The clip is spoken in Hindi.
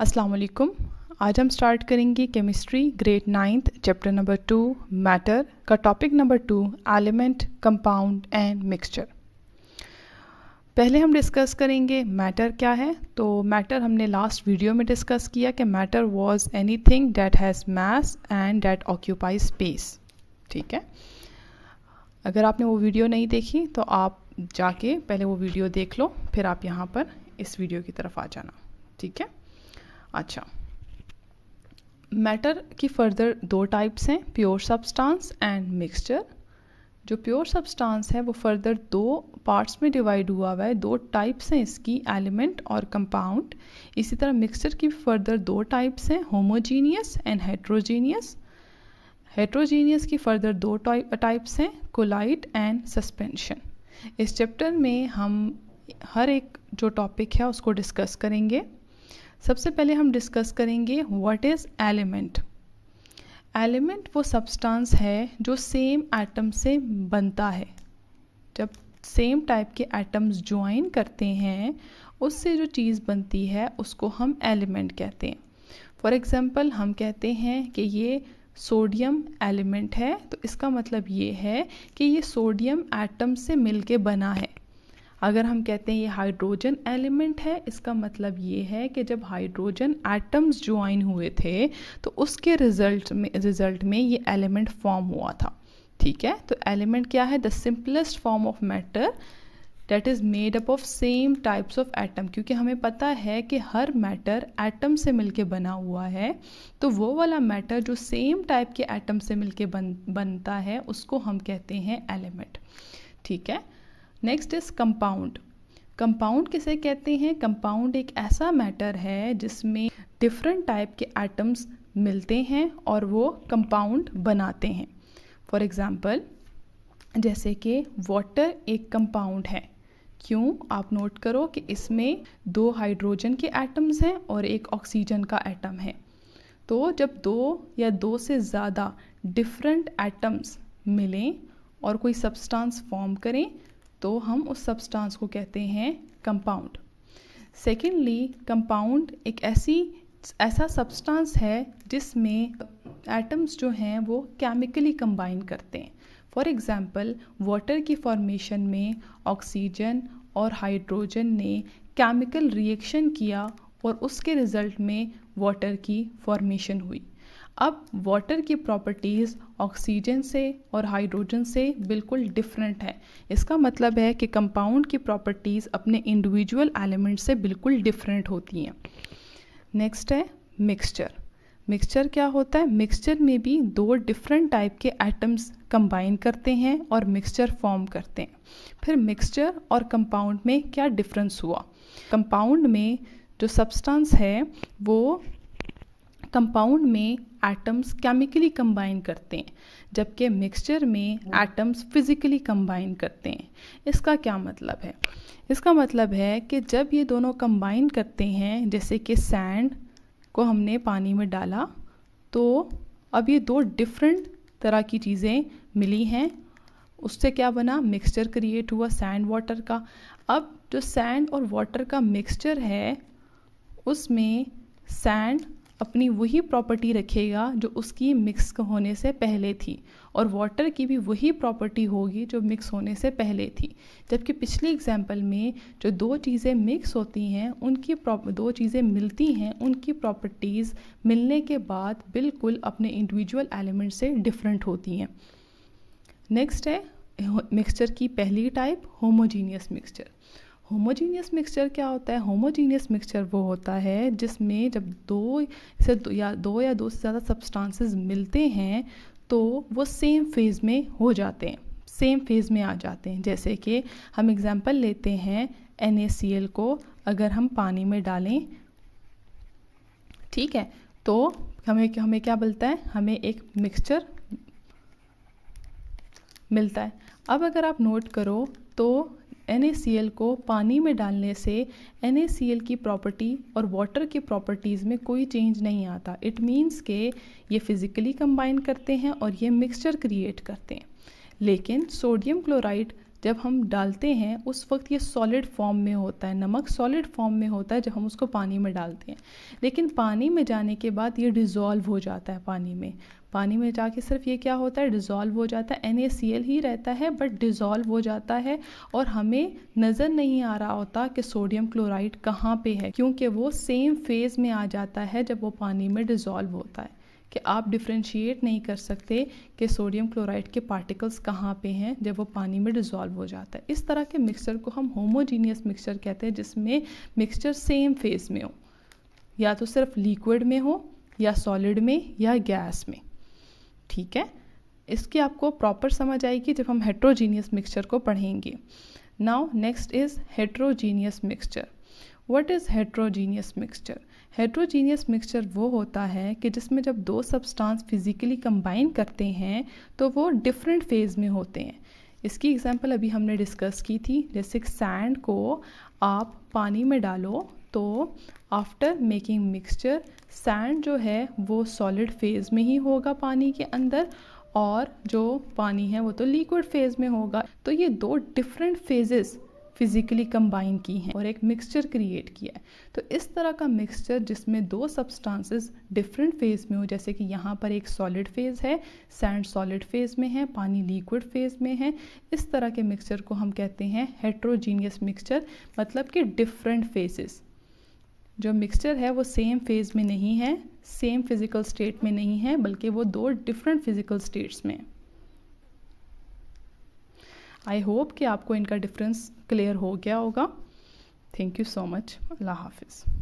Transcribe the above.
अस्सलाम वालेकुम। आज हम स्टार्ट करेंगे chemistry grade 9th chapter number 2 matter का topic number 2 element, compound and mixture. पहले हम डिस्कस करेंगे मैटर क्या है। तो मैटर हमने लास्ट वीडियो में डिस्कस किया कि matter was anything that has mass and that occupy space. ठीक है, अगर आपने वो वीडियो नहीं देखी तो आप जाके पहले वो वीडियो देख लो, फिर आप यहाँ पर इस वीडियो की तरफ आ जाना। ठीक है, अच्छा, मैटर की फर्दर दो टाइप्स हैं, प्योर सब्सटेंस एंड मिक्सचर। जो प्योर सब्सटेंस है वो फर्दर दो पार्ट्स में डिवाइड हुआ है, दो टाइप्स हैं इसकी, एलिमेंट और कंपाउंड। इसी तरह मिक्सचर की फर्दर दो टाइप्स हैं, होमोजीनियस एंड हेट्रोजीनियस। हेट्रोजीनियस की फर्दर दो टाइप्स हैं, कोलाइड एंड सस्पेंशन। इस चैप्टर में हम हर एक जो टॉपिक है उसको डिस्कस करेंगे। सबसे पहले हम डिस्कस करेंगे व्हाट इज़ एलिमेंट। एलिमेंट वो सब्सटेंस है जो सेम एटम से बनता है। जब सेम टाइप के एटम्स ज्वाइन करते हैं उससे जो चीज़ बनती है उसको हम एलिमेंट कहते हैं। फॉर एग्जांपल हम कहते हैं कि ये सोडियम एलिमेंट है, तो इसका मतलब ये है कि ये सोडियम एटम से मिलके बना है। अगर हम कहते हैं ये हाइड्रोजन एलिमेंट है, इसका मतलब ये है कि जब हाइड्रोजन एटम्स ज्वाइन हुए थे तो उसके रिजल्ट में ये एलिमेंट फॉर्म हुआ था। ठीक है, तो एलिमेंट क्या है? The simplest form of matter that is made up of same types of atom. क्योंकि हमें पता है कि हर मैटर एटम से मिलके बना हुआ है, तो वो वाला मैटर जो सेम टाइप के एटम से मिलके बनता है उसको हम कहते हैं एलिमेंट। ठीक है, नेक्स्ट इज कंपाउंड। कंपाउंड किसे कहते हैं? कंपाउंड एक ऐसा मैटर है जिसमें डिफरेंट टाइप के एटम्स मिलते हैं और वो कंपाउंड बनाते हैं। फॉर एग्जांपल जैसे कि वाटर एक कंपाउंड है। क्यों? आप नोट करो कि इसमें दो हाइड्रोजन के एटम्स हैं और एक ऑक्सीजन का एटम है। तो जब दो या दो से ज़्यादा डिफरेंट एटम्स मिलें और कोई सब्सटेंस फॉर्म करें तो हम उस सब्सटेंस को कहते हैं कंपाउंड। सेकेंडली, कंपाउंड एक ऐसा सब्सटेंस है जिसमें एटम्स जो हैं वो केमिकली कंबाइन करते हैं। फॉर एग्जांपल वाटर की फॉर्मेशन में ऑक्सीजन और हाइड्रोजन ने केमिकल रिएक्शन किया और उसके रिजल्ट में वाटर की फॉर्मेशन हुई। अब वाटर की प्रॉपर्टीज़ ऑक्सीजन से और हाइड्रोजन से बिल्कुल डिफरेंट है। इसका मतलब है कि कंपाउंड की प्रॉपर्टीज़ अपने इंडिविजुअल एलिमेंट से बिल्कुल डिफरेंट होती हैं। नेक्स्ट है मिक्सचर। मिक्सचर क्या होता है? मिक्सचर में भी दो डिफरेंट टाइप के एटम्स कंबाइन करते हैं और मिक्सचर फॉर्म करते हैं। फिर मिक्सचर और कंपाउंड में क्या डिफरेंस हुआ? कंपाउंड में जो सब्सटेंस है वो कंपाउंड में एटम्स केमिकली कंबाइन करते हैं, जबकि मिक्सचर में एटम्स फिजिकली कंबाइन करते हैं। इसका क्या मतलब है? इसका मतलब है कि जब ये दोनों कंबाइन करते हैं, जैसे कि सैंड को हमने पानी में डाला तो अब ये दो डिफरेंट तरह की चीज़ें मिली हैं, उससे क्या बना? मिक्सचर क्रिएट हुआ सैंड वाटर का। अब जो सैंड और वाटर का मिक्सचर है उसमें सैंड अपनी वही प्रॉपर्टी रखेगा जो उसकी मिक्स होने से पहले थी, और वाटर की भी वही प्रॉपर्टी होगी जो मिक्स होने से पहले थी। जबकि पिछले एग्जाम्पल में जो दो चीज़ें मिक्स होती हैं, दो चीज़ें मिलती हैं, उनकी प्रॉपर्टीज़ मिलने के बाद बिल्कुल अपने इंडिविजुअल एलिमेंट से डिफरेंट होती हैं। नेक्स्ट है मिक्सचर की पहली type, homogeneous mixture. Homogeneous mixture क्या होता है? होमोजीनियस मिक्सचर वो होता है जिसमें जब दो या दो से ज़्यादा सब्सटेंसेस मिलते हैं तो वो सेम फेज़ में हो जाते हैं, सेम फेज़ में आ जाते हैं। जैसे कि हम एग्जांपल लेते हैं NaCl को अगर हम पानी में डालें, ठीक है, तो हमें क्या मिलता है? हमें एक मिक्सचर मिलता है। अब अगर आप नोट करो तो NaCl को पानी में डालने से NaCl की प्रॉपर्टी और वाटर की प्रॉपर्टीज़ में कोई चेंज नहीं आता। इट मीन्स के ये फिज़िकली कंबाइन करते हैं और ये मिक्सचर क्रिएट करते हैं। लेकिन सोडियम क्लोराइड जब हम डालते हैं उस वक्त ये सॉलिड फॉर्म में होता है, नमक सॉलिड फॉर्म में होता है जब हम उसको पानी में डालते हैं, लेकिन पानी में जाने के बाद ये डिज़ोल्व हो जाता है पानी में जाके सिर्फ ये क्या होता है, डिज़ोल्व हो जाता है। NaCl ही रहता है बट डिज़ोल्व हो जाता है और हमें नज़र नहीं आ रहा होता कि सोडियम क्लोराइड कहाँ पे है, क्योंकि वो सेम फेज़ में आ जाता है जब वो पानी में डिज़ोल्व होता है, कि आप डिफ्रेंशिएट नहीं कर सकते कि सोडियम क्लोराइड के पार्टिकल्स कहाँ पे हैं जब वो पानी में डिज़ोल्व हो जाता है। इस तरह के मिक्सचर को हम होमोजीनियस मिक्सचर कहते हैं, जिसमें मिक्सचर सेम फेज़ में हो, या तो सिर्फ लिक्विड में हो या सॉलिड में या गैस में। ठीक है, इसकी आपको प्रॉपर समझ आएगी जब हम हेट्रोजीनियस मिक्सचर को पढ़ेंगे। Now next is heterogeneous mixture. What is heterogeneous mixture? Heterogeneous mixture वो होता है कि जिसमें जब दो सब्सटेंस फिजिकली कंबाइन करते हैं तो वो डिफरेंट फेज में होते हैं। इसकी एग्जांपल अभी हमने डिस्कस की थी, जैसे सैंड को आप पानी में डालो तो आफ्टर मेकिंग मिक्सचर सैंड जो है वो सॉलिड फेज में ही होगा पानी के अंदर, और जो पानी है वो तो लिक्विड फेज में होगा। तो ये दो डिफरेंट फेजेस फिजिकली कंबाइन की हैं और एक मिक्सचर क्रिएट किया है। तो इस तरह का मिक्सचर जिसमें दो सब्सटेंसेस डिफरेंट फेज में हो, जैसे कि यहाँ पर एक सॉलिड फेज है, सैंड सॉलिड फेज में है, पानी लिक्विड फेज में है, इस तरह के मिक्सचर को हम कहते हैं हेट्रोजीनियस मिक्सचर, मतलब कि डिफरेंट फेजेस। जो मिक्सचर है वो सेम फेज में नहीं है, सेम फिजिकल स्टेट में नहीं है, बल्कि वो दो डिफरेंट फिजिकल स्टेट्स में है। आई होप कि आपको इनका डिफरेंस क्लियर हो गया होगा। Thank you so much. अल्लाह हाफिज़।